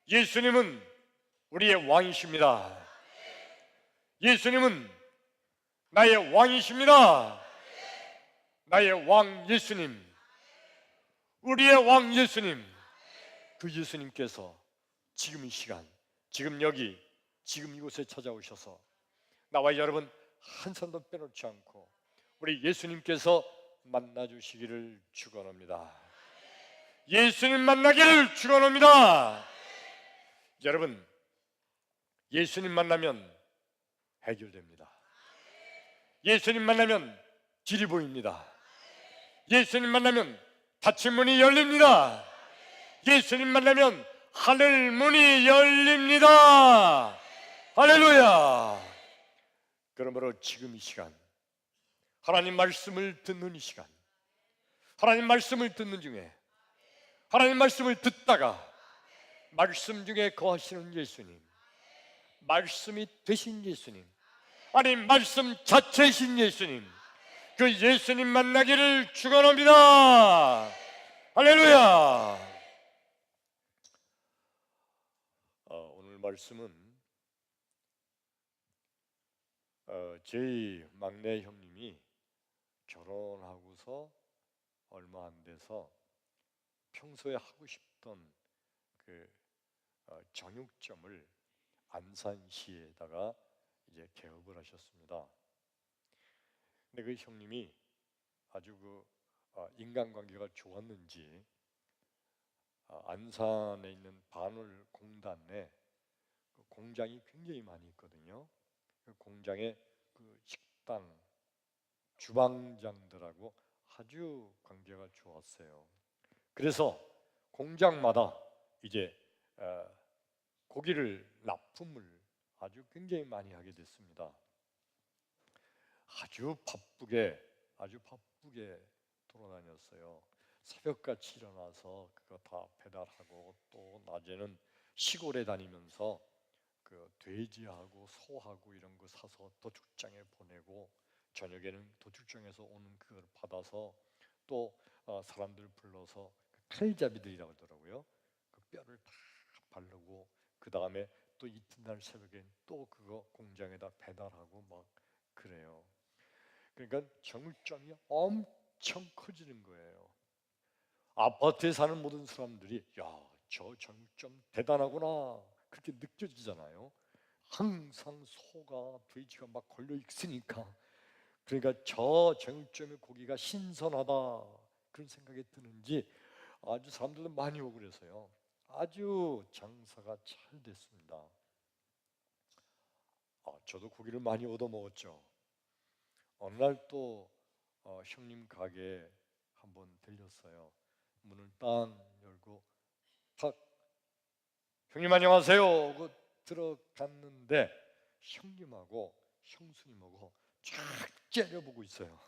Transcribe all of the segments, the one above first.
예수님은 우리의 왕이십니다. 예수님은 나의 왕이십니다. 나의 왕 예수님, 우리의 왕 예수님, 그 예수님께서 지금 이 시간, 지금 여기, 지금 이곳에 찾아오셔서 나와 여러분 한 사람도 빼놓지 않고 우리 예수님께서 만나주시기를 축원합니다. 예수님 만나기를 축원합니다. 여러분, 예수님 만나면 해결됩니다. 예수님 만나면 길이 보입니다. 예수님 만나면 닫힌 문이 열립니다. 예수님 만나면 하늘 문이 열립니다. 할렐루야. 그러므로 지금 이 시간, 하나님 말씀을 듣는 이 시간, 하나님 말씀을 듣는 중에, 하나님 말씀을 듣다가 말씀 중에 거하시는 예수님, 말씀이 되신 예수님, 아니 말씀 자체이신 예수님, 그 예수님 만나기를 축원합니다. 할렐루야. 오늘 말씀은 제 막내 형님이 결혼하고서 얼마 안 돼서 평소에 하고 싶던 그 정육점을 안산시에다가 이제 개업을 하셨습니다. 근데 그 형님이 아주 인간관계가 좋았는지 안산에 있는 반월공단에 공장이 굉장히 많이 있거든요. 그 공장의 그 식당 주방장들하고 아주 관계가 좋았어요. 그래서 공장마다 이제 고기를 납품을 아주 굉장히 많이 하게 됐습니다. 아주 바쁘게 돌아다녔어요. 새벽같이 일어나서 그거 다 배달하고 또 낮에는 시골에 다니면서 그 돼지하고 소하고 이런 거 사서 도축장에 보내고 저녁에는 도축장에서 오는 그걸 받아서 또 사람들 불러서 칼잡이들이라고 하더라고요. 그 뼈를 다 바르고 그 다음에 또 이튿날 새벽엔 또 그거 공장에다 배달하고 막 그래요. 그러니까 정육점이 엄청 커지는 거예요. 아파트에 사는 모든 사람들이 야, 저 정육점 대단하구나 그렇게 느껴지잖아요. 항상 소가 돼지가 막 걸려 있으니까. 그러니까 저 정육점의 고기가 신선하다 그런 생각이 드는지 아주 사람들도 많이 오고 그래서요. 아주 장사가 잘 됐습니다. 저도 고기를 많이 얻어 먹었죠. 어느 날 또 형님 가게에 한번 들렸어요. 문을 딱 열고 탁 형님 안녕하세요 하고 들어갔는데 형님하고 형수님하고 쫙 째려보고 있어요.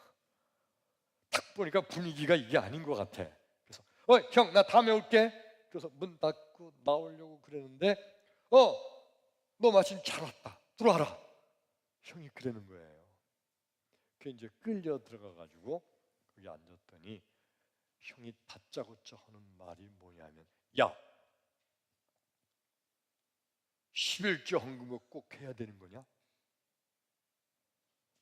딱 보니까 분위기가 이게 아닌 것 같아. 그래서 형 나 다음에 올게. 그래서 문 닫고 나오려고 그러는데 너 마침 잘 왔다 들어와라 형이 그러는 거예요. 그 이제 끌려 들어가 가지고 거기 앉았더니 형이 다짜고짜 하는 말이 뭐냐면 야 11조 헌금을 꼭 해야 되는 거냐?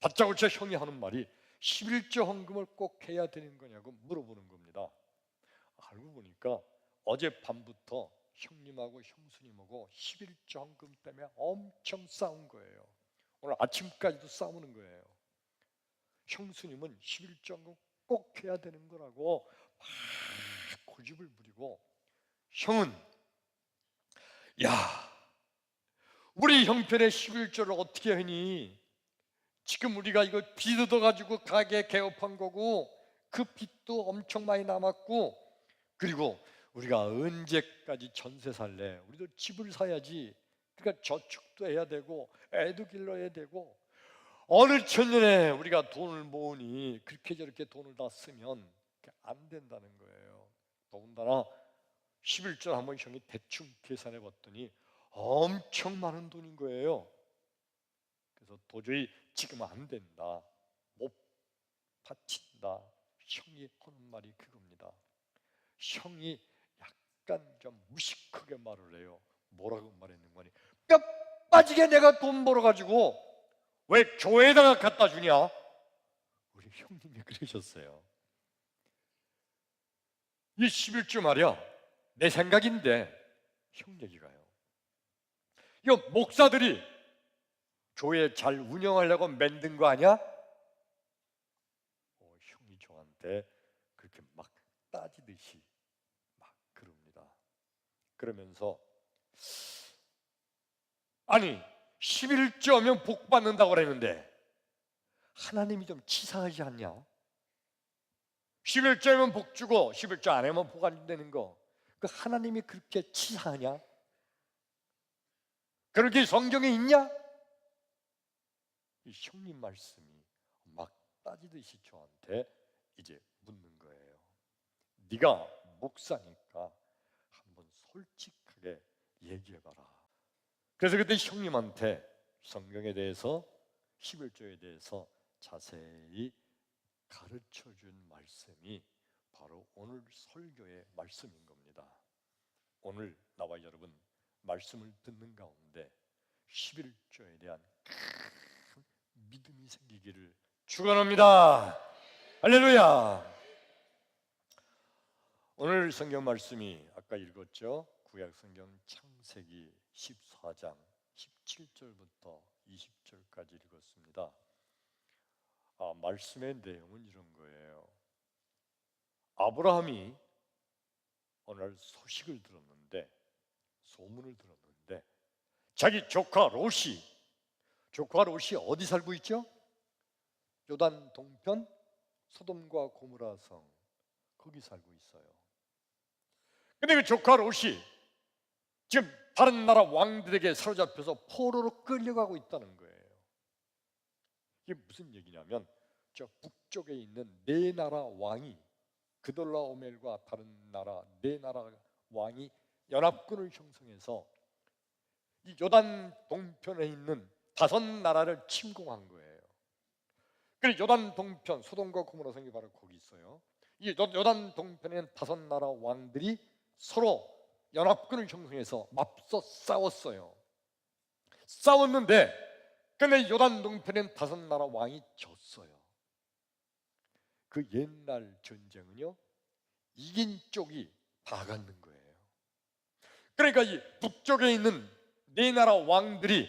다짜고짜 형이 하는 말이 11조 헌금을 꼭 해야 되는 거냐고 물어보는 겁니다. 알고 보니까 어젯밤부터 형님하고 형수님하고 11조 헌금 때문에 엄청 싸운 거예요. 오늘 아침까지도 싸우는 거예요. 형수님은 11조 헌금 꼭 해야 되는 거라고 막 고집을 부리고 형은 야 우리 형편에 11조를 어떻게 하니? 지금 우리가 이거 빚 얻어가지고 가게 개업한 거고 그 빚도 엄청 많이 남았고 그리고 우리가 언제까지 전세 살래? 우리도 집을 사야지. 그러니까 저축도 해야 되고 애도 길러야 되고 어느 천년에 우리가 돈을 모으니 그렇게 저렇게 돈을 다 쓰면 안 된다는 거예요. 더군다나 11조 한번 형이 대충 계산해 봤더니 엄청 많은 돈인 거예요. 그래서 도저히 지금 안 된다, 못 바친다. 형이 하는 말이 그겁니다. 형이 약간 좀 무식하게 말을 해요. 뭐라고 말했는가 하니, 뼈 빠지게 내가 돈 벌어가지고 왜 교회에다가 갖다 주냐? 우리 형님이 그러셨어요. 이 11조 말이야, 내 생각인데 형 얘기가요, 이거 목사들이 교회 잘 운영하려고 만든 거 아니야? 형이 저한테 그렇게 막 따지듯이 막 그럽니다. 그러면서 아니 11조면 복 받는다고 그랬는데 하나님이 좀 치사하지 않냐? 11조면 복 주고 11조 안 하면 복 안 되는 거, 그 하나님이 그렇게 치사하냐? 그렇게 성경에 있냐? 이 형님 말씀이 막 따지듯이 저한테 이제 묻는 거예요. 네가 목사니까 한번 솔직하게 얘기해봐라. 그래서 그때 형님한테 성경에 대해서 11조에 대해서 자세히 가르쳐준 말씀이 바로 오늘 설교의 말씀인 겁니다. 오늘 나와 여러분 말씀을 듣는 가운데 11조에 대한 큰 믿음이 생기기를 축원합니다. 할렐루야. 오늘 성경 말씀이 아까 읽었죠. 구약 성경 창세기 14장 17절부터 20절까지 읽었습니다. 말씀의 내용은 이런 거예요. 아브라함이 어느 날 소식을 들었는데, 소문을 들었는데, 자기 조카 롯이 어디 살고 있죠? 요단 동편 소돔과 고모라 성, 거기 살고 있어요. 근데 그 조카 롯이 지금 다른 나라 왕들에게 사로잡혀서 포로로 끌려가고 있다는 거예요. 이게 무슨 얘기냐면, 저 북쪽에 있는 네 나라 왕이, 그돌라오멜과 다른 나라 네 나라 왕이 연합군을 형성해서 이 요단 동편에 있는 5나라를 침공한 거예요. 그래서 요단 동편 소돔과 고모라 성이 바로 거기 있어요. 이 요단 동편에 5나라 왕들이 서로 연합군을 형성해서 맞서 싸웠어요. 싸웠는데 근데 요단 동편엔 5나라 왕이 졌어요. 그 옛날 전쟁은요, 이긴 쪽이 다 갖는 거예요. 그러니까 이 북쪽에 있는 네 나라 왕들이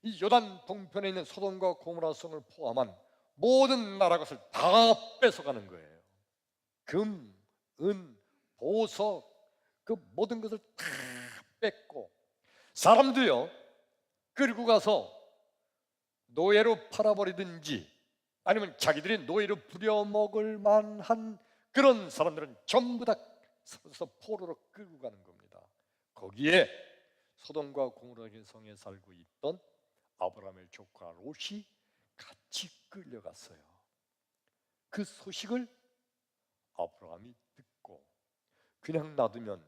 이 요단 동편에 있는 소돔과 고모라 성을 포함한 모든 나라 것을 다 뺏어가는 거예요. 금, 은, 보석, 그 모든 것을 다 뺏고, 사람도요 끌고 가서 노예로 팔아버리든지 아니면 자기들이 노예로 부려먹을 만한 그런 사람들은 전부 다 서서 포로로 끌고 가는 겁니다. 거기에 소돔과 고모라 성에 살고 있던 아브라함의 조카 롯이 같이 끌려갔어요. 그 소식을 아브라함이 듣고 그냥 놔두면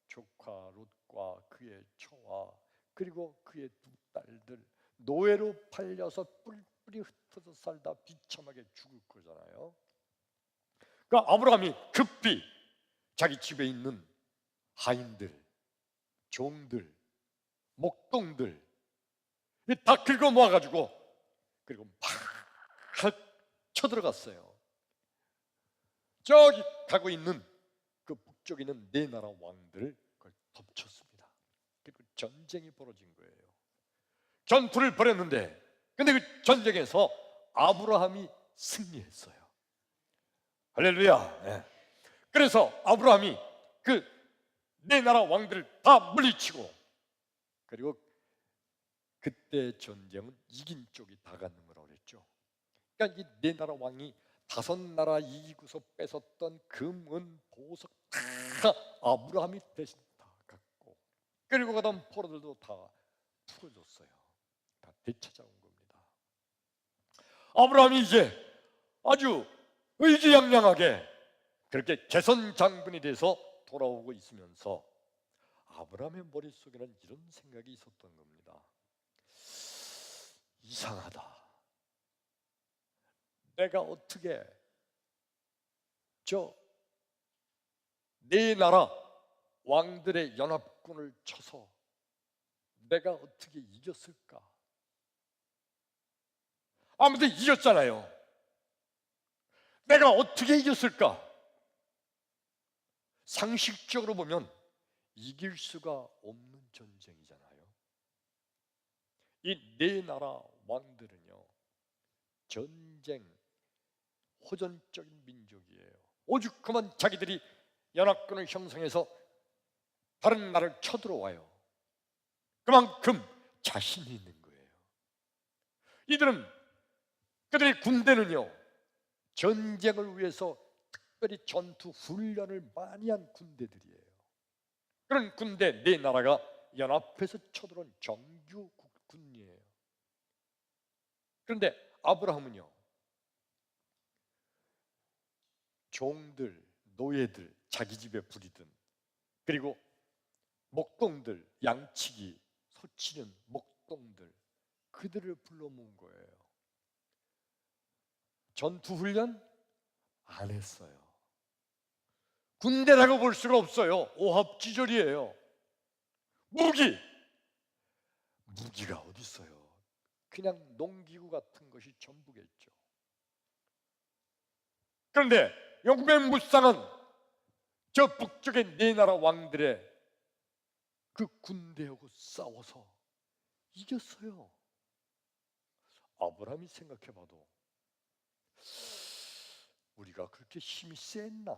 조카 롯과 그의 처와 그리고 그의 2딸들 노예로 팔려서 뿔뿔이 흩어져 살다 비참하게 죽을 거잖아요. 그러니까 아브라함이 급히 자기 집에 있는 하인들, 종들, 목동들 다 긁어 모아가지고 그리고 막 쳐들어갔어요. 저기 가고 있는 그 북쪽에 있는 네 나라 왕들을 그걸 덮쳤습니다. 그리고 전쟁이 벌어진 거예요. 전투를 벌였는데 근데 그 전쟁에서 아브라함이 승리했어요. 할렐루야. 네. 그래서 아브라함이 그 네 나라 왕들을 다 물리치고, 그리고 그때 전쟁은 이긴 쪽이 다 갖는 거라고 그랬죠. 그러니까 이 네 나라 왕이 5나라 이기고서 뺏었던 금, 은, 보석 다 아브라함이 대신 다 갖고, 그리고 가던 포로들도 다 풀어줬어요. 다 되찾아온 겁니다. 아브라함이 이제 아주 의기양양하게 그렇게 개선 장군이 돼서 돌아오고 있으면서 아브라함의 머릿속에는 이런 생각이 있었던 겁니다. 이상하다. 내가 어떻게 저 네 나라 왕들의 연합군을 쳐서 내가 어떻게 이겼을까? 아무튼 이겼잖아요. 내가 어떻게 이겼을까? 상식적으로 보면 이길 수가 없는 전쟁이잖아요. 이 네 나라 왕들은요, 전쟁 호전적인 민족이에요. 오죽하면 자기들이 연합군을 형성해서 다른 나라를 쳐들어와요. 그만큼 자신이 있는 거예요. 이들은, 그들의 군대는요, 전쟁을 위해서 특별히 전투 훈련을 많이 한 군대들이에요. 그런 군대 네 나라가 연합해서 쳐들어온 정규 군이에요. 그런데 아브라함은요, 종들, 노예들, 자기 집에 부리던, 그리고 목동들, 양치기, 소치는 목동들, 그들을 불러 모은 거예요. 전투 훈련 안 했어요. 군대라고 볼 수가 없어요. 오합지졸이에요. 무기가 어디 있어요? 그냥 농기구 같은 것이 전부겠죠. 그런데 용맹무쌍은 저 북쪽의 네 나라 왕들의 그 군대하고 싸워서 이겼어요. 아브라함이 생각해봐도 우리가 그렇게 힘이 셌나?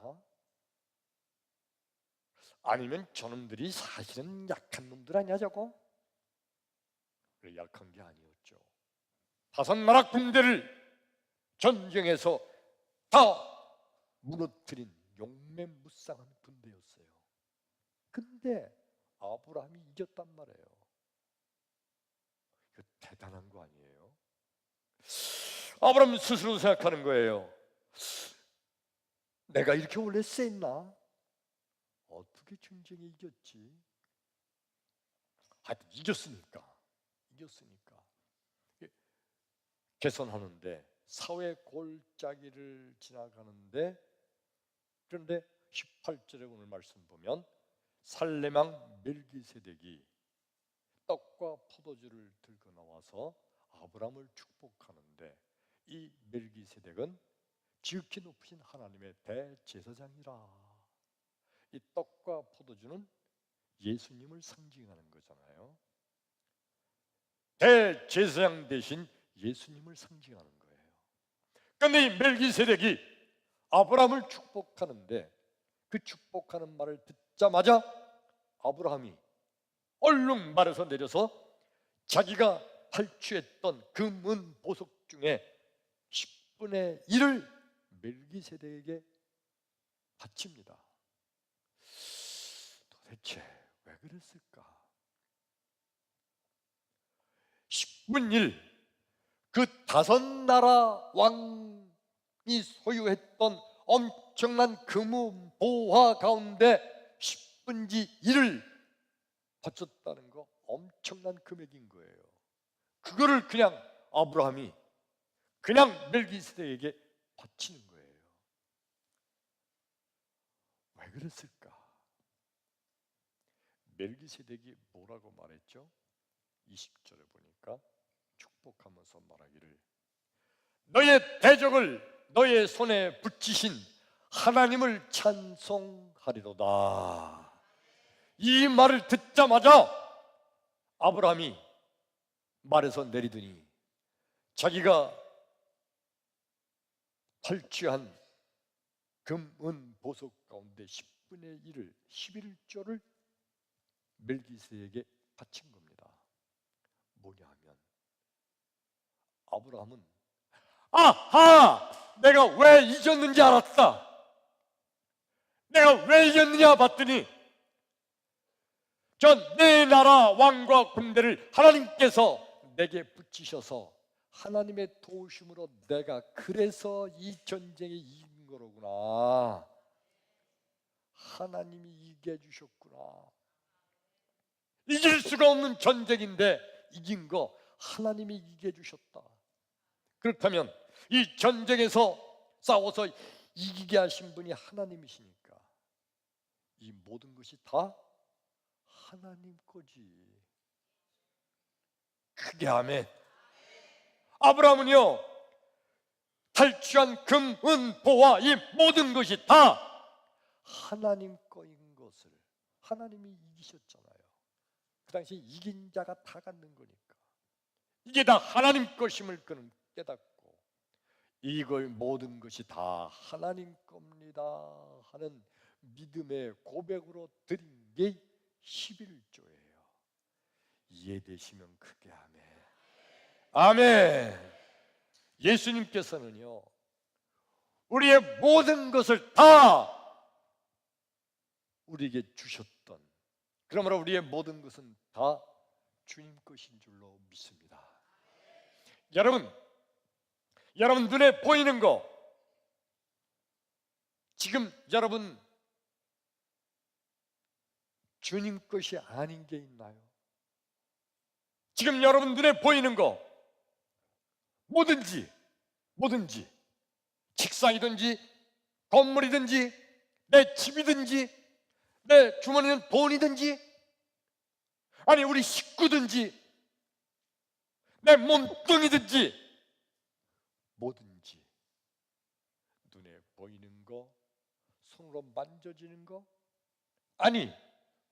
아니면 저놈들이 사실은 약한 놈들 아니야 저거? 그래, 약한 게 아니었죠. 다섯 나라 군대를 전쟁에서 다 무너뜨린 용맹무쌍한 군대였어요. 근데 아브라함이 이겼단 말이에요. 이거 대단한 거 아니에요? 아브라함 스스로 생각하는 거예요. 내가 이렇게 원래 셌나? 어떻게 전쟁에 이겼지? 하여튼 이겼으니까 개선하는데 사회 골짜기를 지나가는데, 그런데 18절에 오늘 말씀 보면 살레망 멜기세덱이 떡과 포도주를 들고 나와서 아브라함을 축복하는데, 이 멜기세덱은 지극히 높으신 하나님의 대제사장이라. 이 떡과 포도주는 예수님을 상징하는 거잖아요. 대제사장 대신 예수님을 상징하는 거예요. 그런데 이 멜기세덱이 아브라함을 축복하는데, 그 축복하는 말을 듣자마자 아브라함이 얼른 말에서 내려서 자기가 탈취했던 금은 보석 중에 10분의 1을 멜기세덱에게 바칩니다. 도대체 왜 그랬을까? 10분 1, 그 다섯 나라 왕이 소유했던 엄청난 금은 보화 가운데 10분의 1을 바쳤다는 거 엄청난 금액인 거예요. 그거를 그냥 아브라함이 그냥 멜기세덱에게 바치는 거예요. 왜 그랬을까? 멜기세덱이 뭐라고 말했죠? 20절에 보니까 축복하면서 말하기를, 너의 대적을 너의 손에 붙이신 하나님을 찬송하리로다. 이 말을 듣자마자 아브라함이 말에서 내리더니 자기가 탈취한 금, 은, 보석 가운데 10분의 1을 11조를 멜기세덱에게 바친 겁니다. 뭐냐 하면 아브라함은 아하! 내가 왜 이겼는지 알았다. 내가 왜 이겼느냐 봤더니 전 네 나라 왕과 군대를 하나님께서 내게 붙이셔서 하나님의 도우심으로 내가 그래서 이 전쟁에 이긴 거로구나. 하나님이 이기게 해주셨구나. 이길 수가 없는 전쟁인데 이긴 거 하나님이 이기게 해주셨다. 그렇다면 이 전쟁에서 싸워서 이기게 하신 분이 하나님이시니까 이 모든 것이 다 하나님 거지. 크게 아멘. 아브라함은요, 탈취한 금, 은, 보화 이 모든 것이 다 하나님 거인 것을 하나님이 이기셨잖아요. 그 당시 이긴 자가 다 갖는 거니까 이게 다 하나님 것임을 그는 깨닫고 이걸 모든 것이 다 하나님 겁니다 하는 믿음의 고백으로 드린 게 11조예요. 이해되시면 크게 아멘. 아멘. 예수님께서는요, 우리의 모든 것을 다 우리에게 주셨던, 그러므로 우리의 모든 것은 다 주님 것인 줄로 믿습니다. 여러분 눈에 보이는 거, 지금 여러분 주님 것이 아닌 게 있나요? 지금 여러분 눈에 보이는 거 뭐든지 책상이든지 건물이든지 내 집이든지 내 주머니는 돈이든지 아니 우리 식구든지 내 몸뚱이든지 뭐든지 눈에 보이는 거, 손으로 만져지는 거, 아니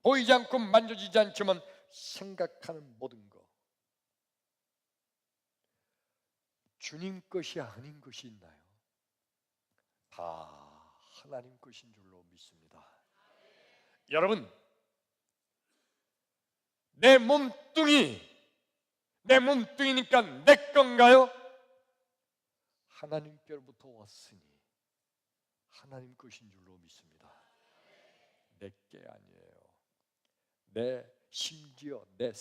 보이지 않고 만져지지 않지만 생각하는 모든 거, 주님 것이 아닌 것이 있나요? 다 하나님 것인 줄로 믿습니다. 여러분, 내 몸뚱이니까 내 건가요? 하나님께로부터 왔으니 하나님 것인 줄로 믿습니다. 내 게 아니에요. 심지어 내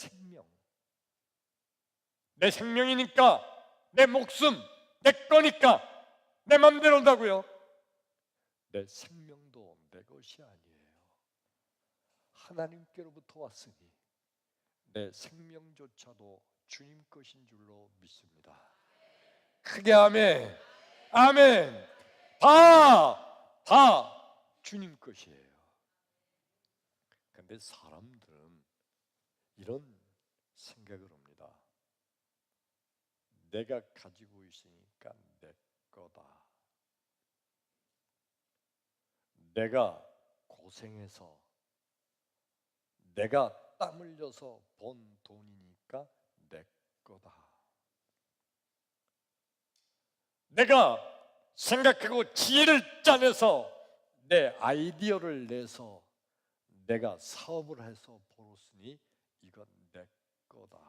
생명이니까, 내 목숨, 내 거니까 내 맘대로 한다고요. 내 생명도 내 것이 아니에요. 하나님께로부터 왔으니 내 생명조차도 주님 것인 줄로 믿습니다. 크게 아멘. 아멘. 다 주님 것이에요. 근데 사람들은 이런 생각을 합니다. 내가 가지고 있으니까 내 거다. 내가 고생해서 내가 땀 흘려서 번 돈이니까 내 거다. 내가 생각하고 지혜를 짜내서 내 아이디어를 내서 내가 사업을 해서 벌었으니 이건 내 거다.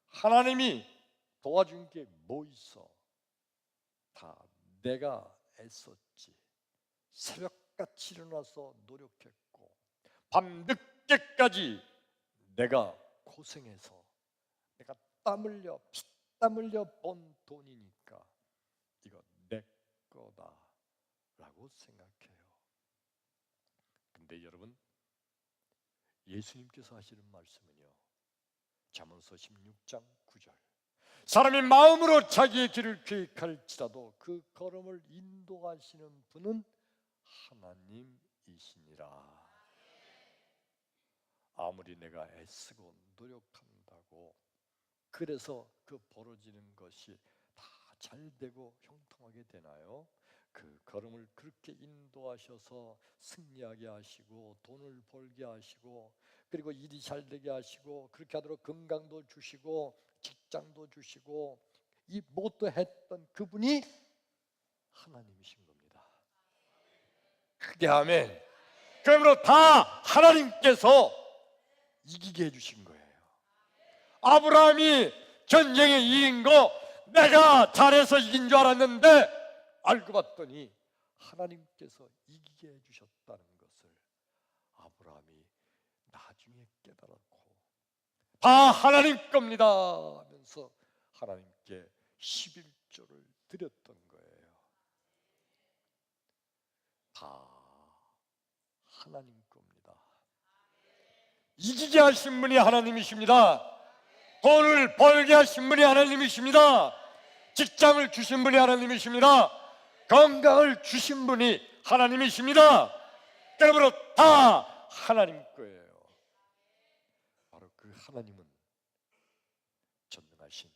하나님이 도와준 게 뭐 있어? 다 내가 애썼지. 새벽같이 일어나서 노력했고 밤늦게까지 내가 고생해서 내가 땀 흘려 피땀 흘려 번 돈이니까 이거 내 거다라고 생각해요. 근데 여러분, 예수님께서 하시는 말씀은요, 잠언서 16장 9절, 사람이 마음으로 자기의 길을 계획할지라도 그 걸음을 인도하시는 분은 하나님이시니라. 아무리 내가 애쓰고 노력한다고 그래서 그 벌어지는 것이 다 잘되고 형통하게 되나요? 그 걸음을 그렇게 인도하셔서 승리하게 하시고 돈을 벌게 하시고 그리고 일이 잘되게 하시고 그렇게 하도록 건강도 주시고 직장도 주시고 이 모두 했던 그분이 하나님이신 겁니다. 크게 아멘. 그러므로 다 하나님께서 이기게 해주신 거예요. 아브라함이 전쟁에 이긴 거 내가 잘해서 이긴 줄 알았는데 알고 봤더니 하나님께서 이기게 해주셨다는 것을 아브라함이 나중에 깨달았고 다 하나님 겁니다 하면서 하나님께 11조를 드렸던 거예요. 다 하나님 겁니다. 이기게 하신 분이 하나님이십니다. 돈을 벌게 하신 분이 하나님이십니다. 직장을 주신 분이 하나님이십니다. 건강을 주신 분이 하나님이십니다. 그러므로 다 하나님 거예요. 바로 그 하나님은 전하신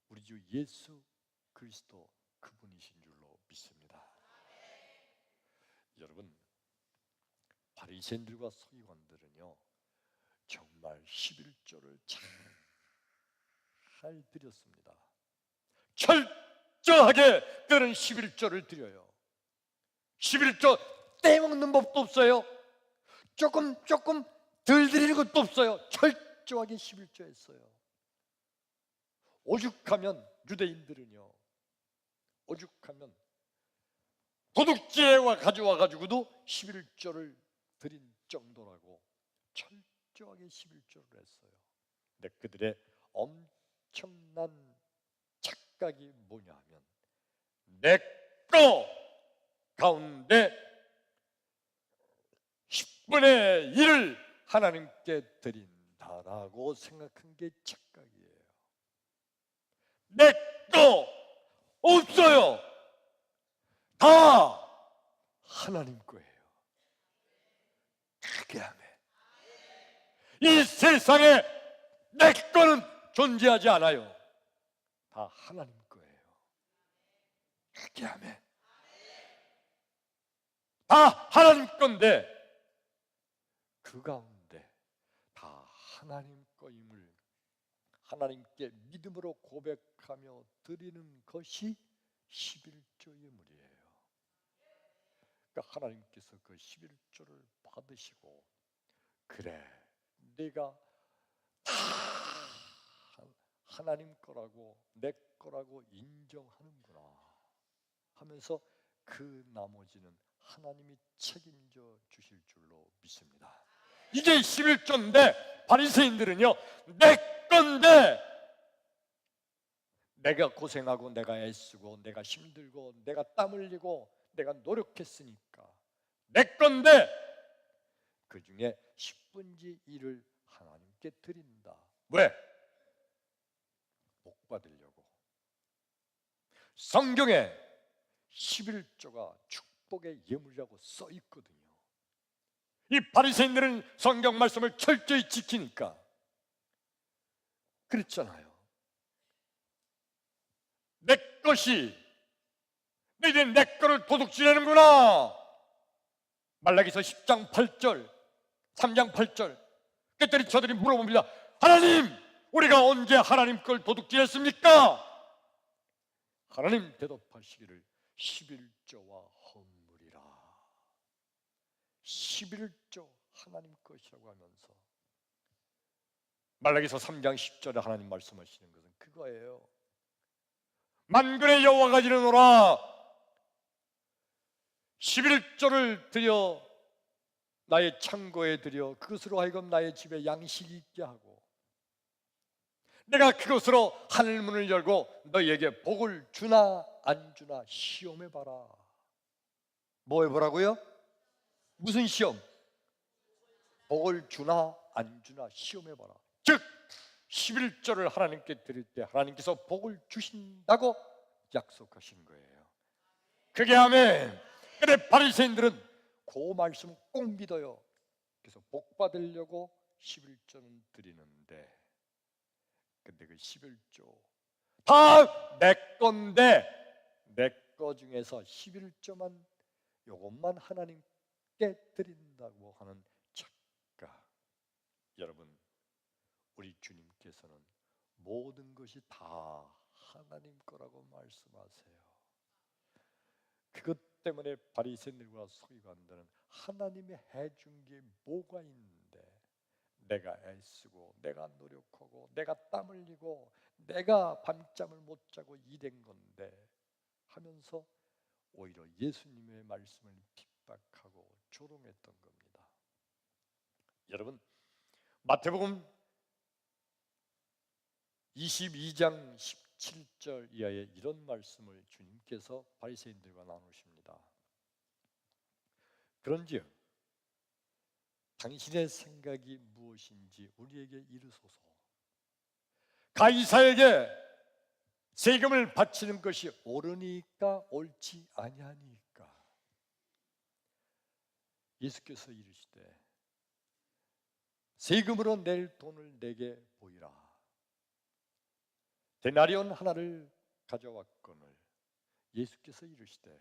우리 주 예수 그리스도 그분이신 줄로 믿습니다. 여러분, 바리새인들과 서기관들은요 정말 11조를 잘 드렸습니다. 철저하게 그들은 11조를 드려요. 11조 떼먹는 법도 없어요. 조금 덜 드리는 것도 없어요. 철저하게 11조 했어요. 오죽하면 유대인들은요, 오죽하면 도둑질해와 가져와가지고도 11조를 드린 정도라고 철저하게 11조를 했어요. 근데 그들의 엄청난 착각이 뭐냐 하면 내 거 가운데 10분의 1을 하나님께 드린다라고 생각한 게 착각이에요. 내 거 없어요. 다 하나님 거예요. 그게 아멘. 이 세상에 내 거는 존재하지 않아요. 다 하나님 거예요. 그게 아멘. 다 하나님 건데 그 가운데 다 하나님 거임을 하나님께 믿음으로 고백하며 드리는 것이 11조 예물이에요. 그러니까 하나님께서 그 11조를 받으시고 그래, 내가 다 하나님 거라고 내 거라고 인정하는구나 하면서 그 나머지는 하나님이 책임져 주실 줄로 믿습니다. 이게 11조인데 바리새인들은요 내 건데 내가 고생하고 내가 애쓰고 내가 힘들고 내가 땀 흘리고 내가 노력했으니까 내 건데 그 중에 10분의 1을 하나님께 드린다. 왜? 복 받으려고. 성경에 11조가 축복의 예물이라고 써 있거든요. 이 바리새인들은 성경 말씀을 철저히 지키니까 그랬잖아요. 내 것이 너희들 내 거를 도둑질하는구나. 말라기서 10장 8절 3장 8절 그랬더니 저들이 물어봅니다. 하나님, 우리가 언제 하나님 걸 도둑질했습니까? 하나님 대답하시기를 11조와 헌물이라. 11조 하나님 것이라고 하면서 말라기서 3장 10절에 하나님 말씀하시는 것은 그거예요. 만군의 여호와가 이르노라 11조를 드려 나의 창고에 드려 그것으로 하여금 나의 집에 양식이 있게 하고 내가 그것으로 하늘문을 열고 너희에게 복을 주나 안 주나 시험해봐라. 뭐 해보라고요? 무슨 시험? 복을 주나 안 주나 시험해봐라. 즉 11조를 하나님께 드릴 때 하나님께서 복을 주신다고 약속하신 거예요. 그게 아멘. 근데 바리새인들은 그 말씀을 꼭 믿어요. 그래서 복 받으려고 11조는 드리는데 근데 그 11조 다 내 건데 내 거 중에서 11조만 요것만 하나님께 드린다고 하는 착각. 여러분, 우리 주님께서는 모든 것이 다 하나님 거라고 말씀하세요. 그것 때문에 바리새인들과 서기관들은 하나님이 해준 게 뭐가 있는데 내가 애쓰고 내가 노력하고 내가 땀 흘리고 내가 밤잠을 못 자고 일한 건데 하면서 오히려 예수님의 말씀을 핍박하고 조롱했던 겁니다. 여러분, 마태복음 22장 17절 이하에 이런 말씀을 주님께서 바리새인들과 나누십니다. 그런즉 당신의 생각이 무엇인지 우리에게 이르소서. 가이사에게 세금을 바치는 것이 옳으니까 옳지 아니하니까. 예수께서 이르시되 세금으로 낼 돈을 내게 보이라. 데나리온 하나를 가져왔거늘 예수께서 이르시되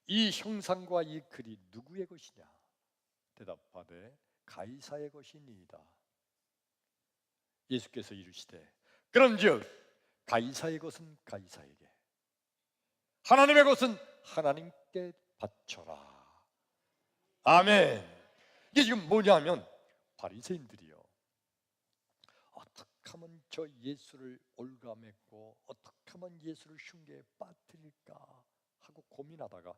이 형상과 이 글이 누구의 것이냐? 대답하되 가이사의 것이니이다. 예수께서 이르시되 그런즉 가이사의 것은 가이사에게, 하나님의 것은 하나님께 바쳐라. 아멘. 이게 지금 뭐냐면 바리새인들이요, 어떻게 하면 저 예수를 올가맸고 어떻게 하면 예수를 흉계에 빠뜨릴까 하고 고민하다가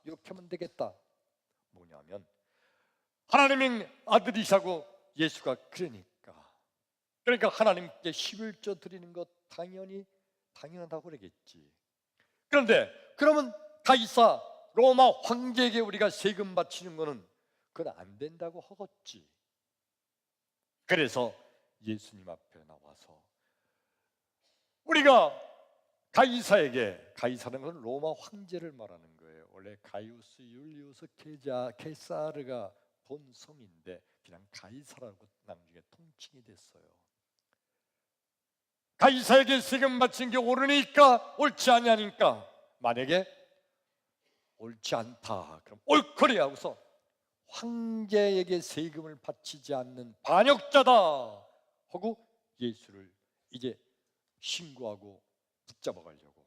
이렇게 하면 되겠다. 뭐냐면 하나님의 아들이시고 예수가 그러니까 하나님께 11조 드리는 것 당연하다고 그러겠지. 그런데 그러면 가이사 로마 황제에게 우리가 세금 바치는 거는 그건 안 된다고 하겠지. 그래서 예수님 앞에 나와서 우리가 가이사는 건 로마 황제를 말하는 거예요. 원래 가이우스 율리우스 케사르가 본성인데 그냥 가이사라고 나중에 통칭이 됐어요. 가이사에게 세금 바친 게 옳으니까 옳지 아니하니까, 만약에 옳지 않다 그럼 옳거리 하고서 황제에게 세금을 바치지 않는 반역자다 하고 예수를 이제 신고하고 붙잡아 가려고,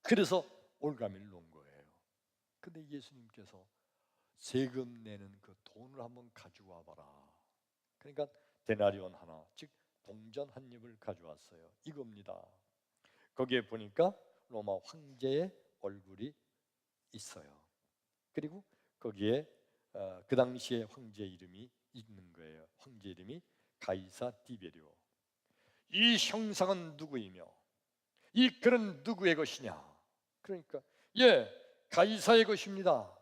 그래서 올가미를 놓은 거예요. 근데 예수님께서 세금 내는 그 돈을 한번 가져와 봐라. 그러니까 데나리온 하나, 즉 동전 한 입을 가져왔어요. 이겁니다. 거기에 보니까 로마 황제의 얼굴이 있어요. 그리고 거기에 그 당시에 황제 이름이 있는 거예요. 황제 이름이 가이사 디베리오. 이 형상은 누구이며 이 글은 누구의 것이냐? 그러니까 가이사의 것입니다.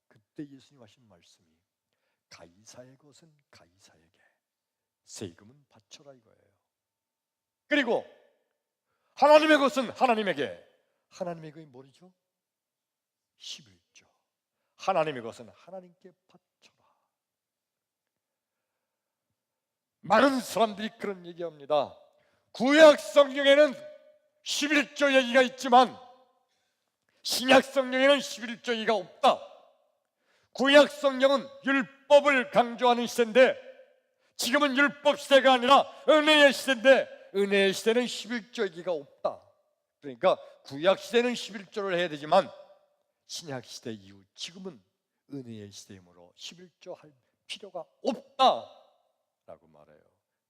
그때 예수님 하신 말씀이 가이사의 것은 가이사에게, 세금은 바쳐라 이거예요. 그리고 하나님의 것은 하나님에게, 하나님의 것이 뭐죠? 11조. 하나님의 것은 하나님께 바쳐라. 많은 사람들이 그런 얘기합니다. 구약 성경에는 11조 얘기가 있지만 신약 성경에는 11조 얘기가 없다. 구약 성경은 율법을 강조하는 시대인데 지금은 율법 시대가 아니라 은혜의 시대인데 은혜의 시대는 11조 얘기가 없다. 그러니까 구약 시대는 11조를 해야 되지만 신약 시대 이후 지금은 은혜의 시대이므로 11조 할 필요가 없다라고 말해요.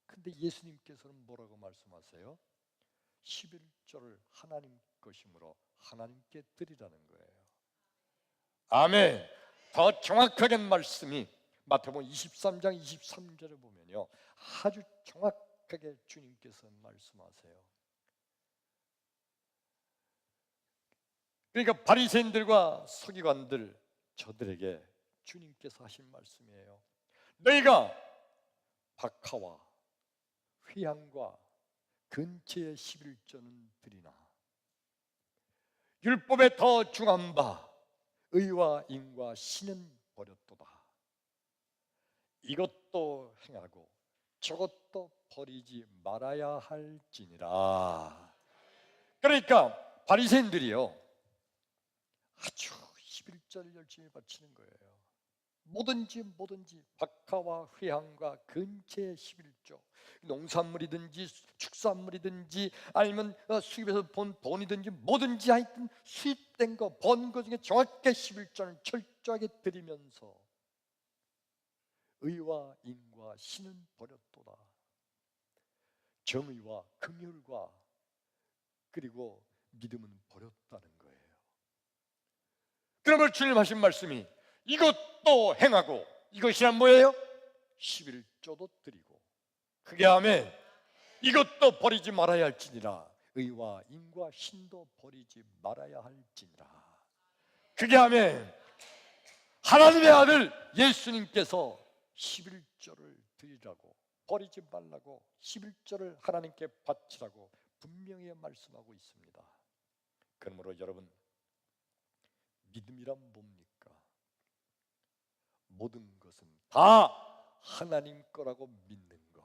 근데 예수님께서는 뭐라고 말씀하세요? 11조를 하나님 것이므로 하나님께 드리라는 거예요. 아멘. 더 정확하게 말씀이 마태복음 23장 23절에 보면요, 아주 정확하게 주님께서 말씀하세요. 그러니까 바리새인들과 서기관들, 저들에게 주님께서 하신 말씀이에요. 너희가 박하와 휘향과 근처의 11조는 드리나 율법에 더 중한 바 의와 인과 신은 버렸도다. 이것도 행하고 저것도 버리지 말아야 할지니라. 그러니까 바리새인들이요, 아주 11조를 열심히 바치는 거예요. 뭐든지 박하와 휘향과 근처의 11조, 농산물이든지 축산물이든지 아니면 수입해서 본 돈이든지 뭐든지 하여튼 수입된 거, 번 거 중에 정확하게 11조를 철저하게 드리면서 의와 인과 신은 버렸도다. 정의와 긍휼과 그리고 믿음은 버렸다는 거예요. 그러면 주님 하신 말씀이 이것도 행하고, 이것이란 뭐예요? 11조도 드리고, 그게 아멘. 이것도 버리지 말아야 할지니라. 의와 인과 신도 버리지 말아야 할지니라. 그게 아멘. 하나님의 아들 예수님께서 11조를 드리라고, 버리지 말라고, 11조를 하나님께 바치라고 분명히 말씀하고 있습니다. 그러므로 여러분, 믿음이란 뭡니까? 모든 것은 다 하나님 거라고 믿는 거,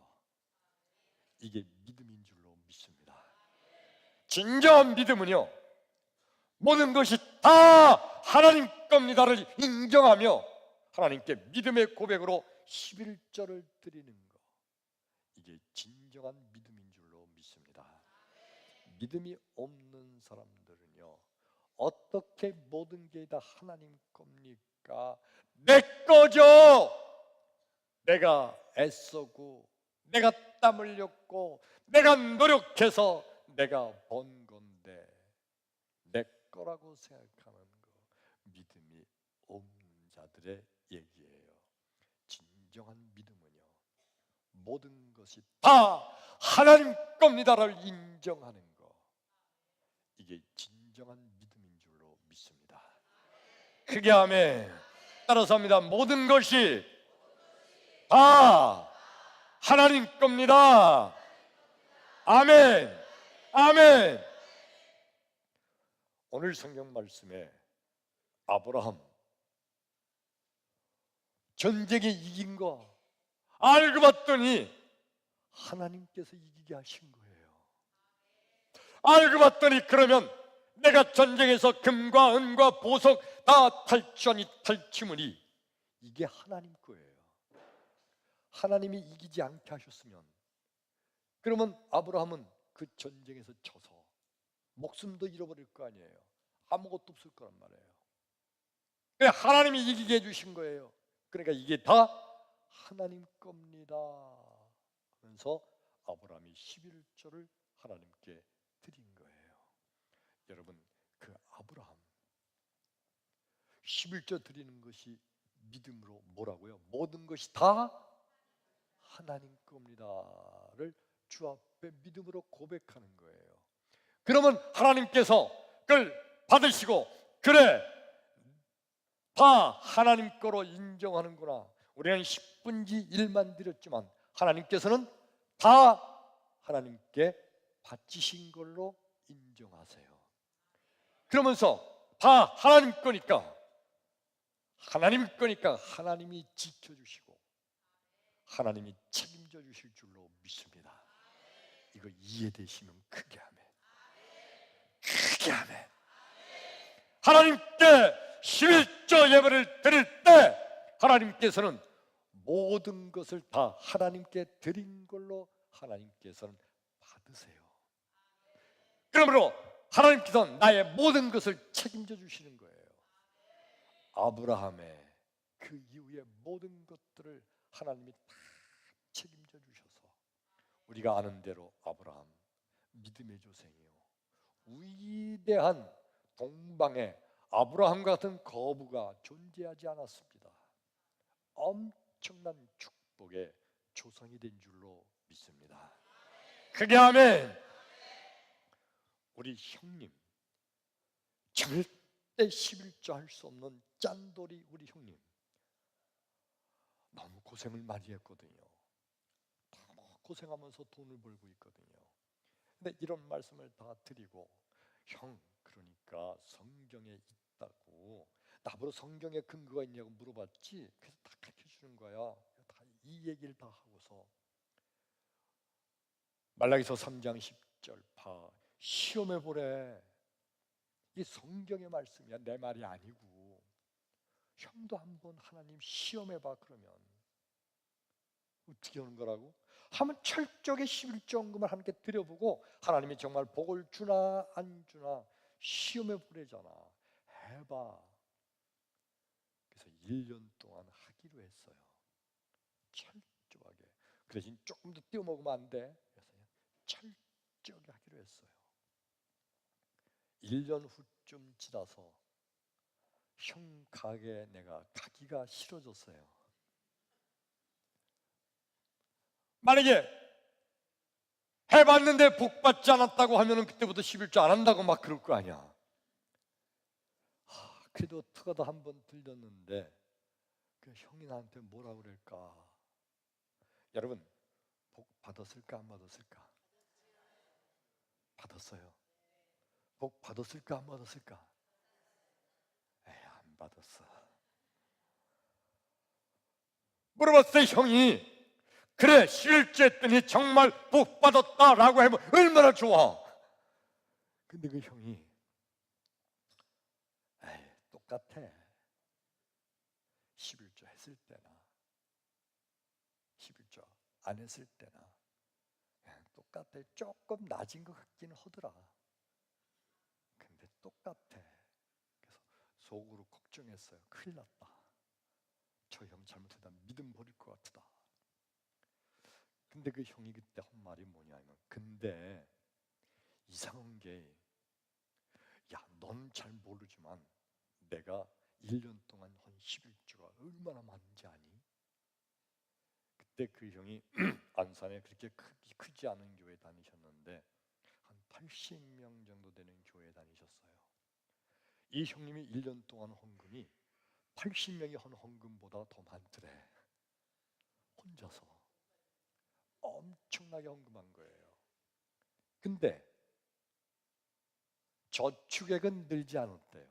이게 믿음인 줄로 믿습니다. 진정한 믿음은요, 모든 것이 다 하나님 겁니다를 인정하며 하나님께 믿음의 고백으로 11절을 드리는 것, 이게 진정한 믿음인 줄로 믿습니다. 믿음이 없는 사람들은요, 어떻게 모든 게 다 하나님 겁니까? 내 거죠. 내가 애쓰고 내가 땀 흘렸고 내가 노력해서 내가 번 건데 내 거라고 생각하는 거, 믿음이 없는 자들의 얘기예요. 진정한 믿음은요, 모든 것이 다 하나님 겁니다를 인정하는 거, 이게 진정한 믿음인 줄로 믿습니다. 크게 아멘. 따라서 합니다. 모든 것이 다 하나님 겁니다. 아멘. 아멘. 오늘 성경 말씀에 아브라함 전쟁에 이긴 거 알고 봤더니 하나님께서 이기게 하신 거예요. 알고 봤더니 그러면 내가 전쟁에서 금과 은과 보석 다 탈취하니 탈취물이 이게 하나님 거예요. 하나님이 이기지 않게 하셨으면 그러면 아브라함은 그 전쟁에서 져서 목숨도 잃어버릴 거 아니에요. 아무것도 없을 거란 말이에요. 그래, 하나님이 이기게 해주신 거예요. 그러니까 이게 다 하나님 겁니다 하면서 아브라함이 11조를 하나님께 드린 거예요. 여러분, 그 아브라함 11조 드리는 것이 믿음으로 뭐라고요? 모든 것이 다 하나님 겁니다를 주 앞에 믿음으로 고백하는 거예요. 그러면 하나님께서 그걸 받으시고, 그래, 다 하나님 거로 인정하는구나. 우리는 10분지 1만 드렸지만 하나님께서는 다 하나님께 바치신 걸로 인정하세요. 그러면서 다 하나님 거니까 하나님이 지켜주시고 하나님이 책임져 주실 줄로 믿습니다. 이거 이해되시면 크게 아멘. 크게 아멘. 하나님께 11조 예배를 드릴 때 하나님께서는 모든 것을 다 하나님께 드린 걸로 하나님께서는 받으세요. 그러므로 하나님께서는 나의 모든 것을 책임져 주시는 거예요. 아브라함의 그 이후의 모든 것들을 하나님이 다 책임져 주셔서 우리가 아는 대로 아브라함 믿음의 조상이요, 위대한 동방에 아브라함 같은 거부가 존재하지 않았습니다. 엄청난 축복의 조상이 된 줄로 믿습니다. 크게 아멘. 우리 형님, 절대 11조 할 수 없는 짠돌이 우리 형님, 너무 고생을 많이 했거든요. 너무 고생하면서 돈을 벌고 있거든요. 근데 이런 말씀을 다 드리고, 형, 그러니까 성경에 있다고, 나보고 성경에 근거가 있냐고 물어봤지, 그래서 다 가르쳐 주는 거야. 다 이 얘기를 다 하고서 말라기서 3장 10절 봐, 시험해 보래. 이 성경의 말씀이야, 내 말이 아니고. 형도 한번 하나님 시험해 봐. 그러면 어떻게 하는 거라고? 하면 철저하게 11조 헌금을 하나님께 드려보고 하나님이 정말 복을 주나 안 주나 시험해 보래잖아. 해봐. 그래서 1년 동안 하기로 했어요. 철저하게. 그 대신 조금 더 띄워 먹으면 안 돼. 그래서 철저하게 하기로 했어요. 1년 후쯤 지나서 형 가게에 내가 가기가 싫어졌어요. 만약에 해봤는데 복 받지 않았다고 하면은 그때부터 11조 안 한다고 막 그럴 거 아니야. 그래도 특허도 한번 들렸는데 그 형이 나한테 뭐라 그럴까? 여러분, 복 받았을까 안 받았을까? 받았어요. 복 받았을까 안 받았을까? 에이, 안 받았어. 물어봤어요. 형이 그래 11조 했더니 정말 복 받았다라고 하면 얼마나 좋아. 근데 그 형이 에이 똑같아. 11조 했을 때나 11조 안 했을 때나 그냥 똑같아. 조금 낮은 것 같긴 하더라. 근데 똑같아. 그래서 속으로 걱정했어요. 큰일 났다. 저 형 잘못했다. 믿음 버릴 것 같다. 근데 그 형이 그때 한 말이 뭐냐면, 근데 이상한 게, 야, 넌 잘 모르지만 내가 1년 동안 한 11조가 얼마나 많은지 아니? 그때 그 형이 안산에 그렇게 크지 않은 교회 다니셨는데 한 80명 정도 되는 교회 다니셨어요. 이 형님이 1년 동안 헌금이 80명이 한 헌금보다 더 많더래. 혼자서 엄청나게 헌금한 거예요. 근데 저축액은 늘지 않았대요.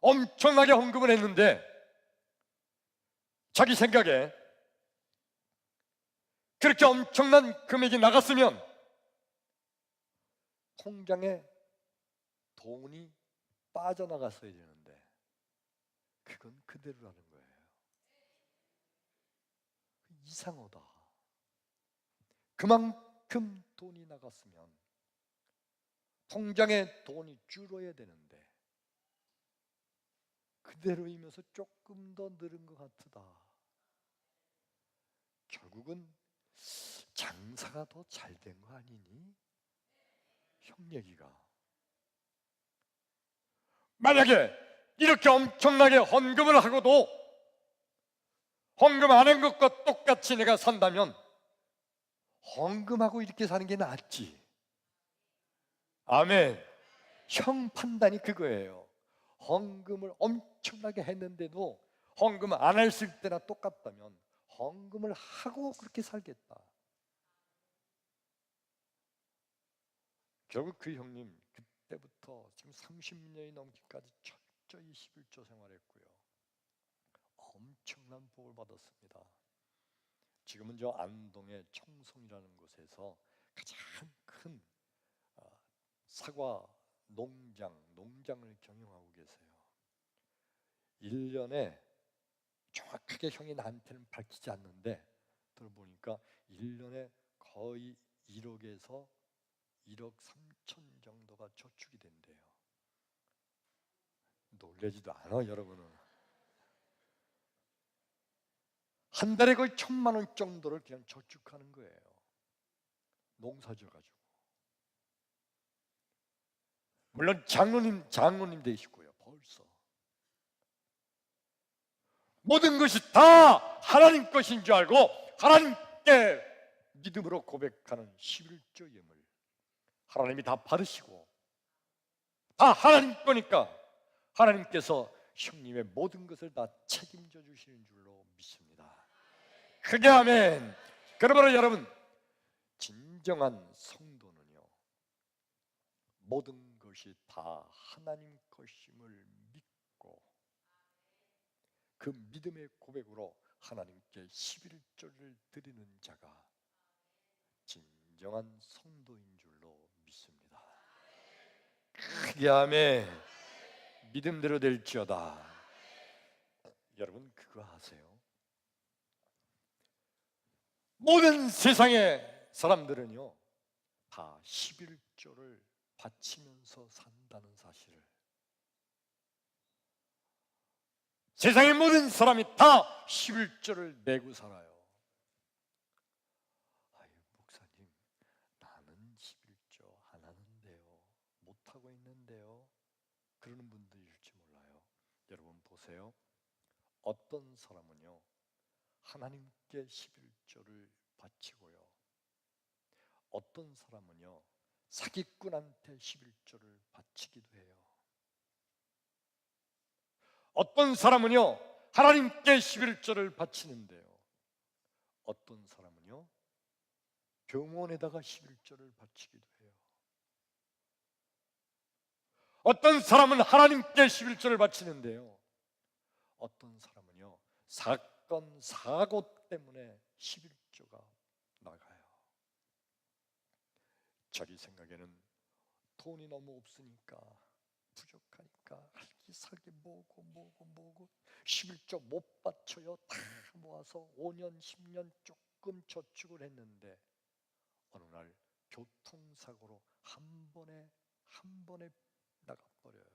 엄청나게 헌금을 했는데 자기 생각에 그렇게 엄청난 금액이 나갔으면 통장에 돈이 빠져나갔어야 되는데 그건 그대로라는 거예요. 이상하다. 그만큼 돈이 나갔으면 통장에 돈이 줄어야 되는데 그대로이면서 조금 더 늘은 것 같다. 결국은 장사가 더 잘 된 거 아니니? 형 얘기가. 만약에 이렇게 엄청나게 헌금을 하고도 헌금 안 한 것과 똑같이 내가 산다면 헌금하고 이렇게 사는 게 낫지. 아멘. 형 판단이 그거예요. 헌금을 엄청나게 했는데도 헌금 안 했을 때나 똑같다면 헌금을 하고 그렇게 살겠다. 결국 그 형님 그때부터 지금 30년이 넘기까지 철저히 11조 생활했고요. 엄청난 복을 받았습니다. 지금은 저 안동의 청송이라는 곳에서 가장 큰 사과 농장을 경영하고 계세요. 1년에 정확하게 형이 나한테는 밝히지 않는데 들어보니까 1년에 거의 1억에서 1억 3천 정도가 저축이 된대요. 놀라지도 않아 여러분은. 한 달에 거의 1,000만 원 정도를 그냥 저축하는 거예요. 농사져가지고. 물론 장로님 되시고요. 벌써 모든 것이 다 하나님 것인 줄 알고 하나님께 믿음으로 고백하는 11조 예물 하나님이 다 받으시고 다 하나님 거니까 하나님께서 형님의 모든 것을 다 책임져 주시는 줄로 믿습니다. 크게 아멘. 그러므로 여러분, 진정한 성도는요, 모든 것이 다 하나님 것임을 믿고 그 믿음의 고백으로 하나님께 11조를 드리는 자가 진정한 성도인 줄로 믿습니다. 크게 아멘. 믿음대로 될지어다. 여러분 그거 아세요? 모든 세상의 사람들은요 다 11조를 바치면서 산다는 사실을, 세상의 모든 사람이 다 11조를 내고 살아요. 아유 목사님, 나는 11조 안 하는데요, 못하고 있는데요, 그러는 분들일지 몰라요. 여러분 보세요. 어떤 사람은요 하나님께 11조를 바치고요, 어떤 사람은요 사기꾼한테 11조를 바치기도 해요. 어떤 사람은요 하나님께 11조를 바치는데요, 어떤 사람은요 병원에다가 11조를 바치기도 해요. 어떤 사람은 하나님께 11조를 바치는데요, 어떤 사람은요 사건 사건, 사고 때문에 11조가 나가요. 자기 생각에는 돈이 너무 없으니까, 부족하니까 할기살기 뭐고 11조 못 받쳐요. 다 모아서 5년 10년 조금 저축을 했는데 어느 날 교통사고로 한 번에 나가버려요.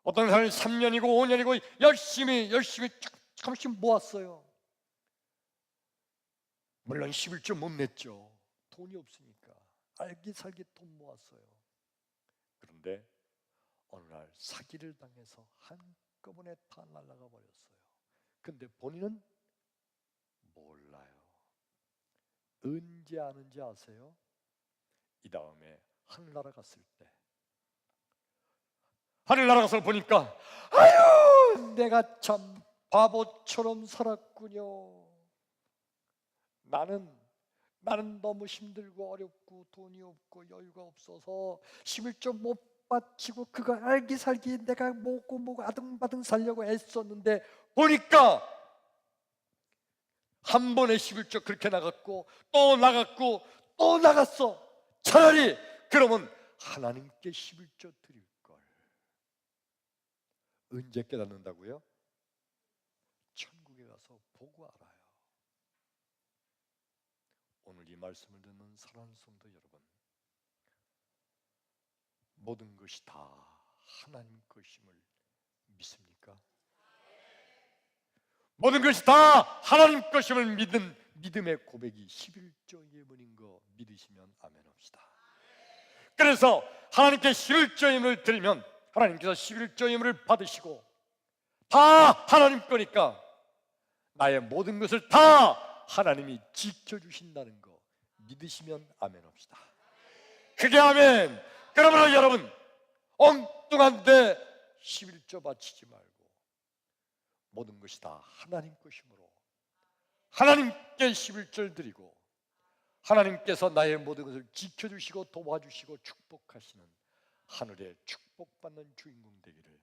어떤 사람이 3년이고 5년이고 열심히 조금씩 모았어요. 물론 11조 못 냈죠. 돈이 없으니까 알기살기 돈 모았어요. 그런데 어느 날 사기를 당해서 한꺼번에 다 날아가 버렸어요. 근데 본인은 몰라요. 언제 아는지 아세요? 이 다음에 하늘나라 갔을 때, 하늘나라 가서 보니까 아유, 내가 참 바보처럼 살았군요. 나는 너무 힘들고 어렵고 돈이 없고 여유가 없어서 11조 못 바치고 그거 알기살기 내가 뭐고 아등바등 살려고 애썼는데 보니까 한 번에 11조 그렇게 나갔고 또 나갔고 또 나갔어. 차라리 그러면 하나님께 11조 드릴 걸. 언제 깨닫는다고요? 천국에 가서 보고 알아요. 오늘 이 말씀을 듣는 사랑하는 성도 여러분, 모든 것이 다 하나님 것임을 믿습니까? 모든 것이 다 하나님 것임을 믿은 믿음의 고백이 11조 예물인 거 믿으시면 아멘 합시다. 그래서 하나님께 11조 예물을 드리면 하나님께서 11조 예물을 받으시고 다 하나님 거니까 나의 모든 것을 다 하나님이 지켜주신다는 거 믿으시면 아멘 합시다. 그게 아멘. 그러므로 여러분 엉뚱한데 11조 바치지 말고 모든 것이 다 하나님 것이므로 하나님께 11조를 드리고 하나님께서 나의 모든 것을 지켜주시고 도와주시고 축복하시는 하늘의 축복받는 주인공 되기를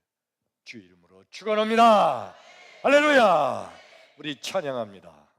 주의 이름으로 축원합니다. 할렐루야. 우리 찬양합니다.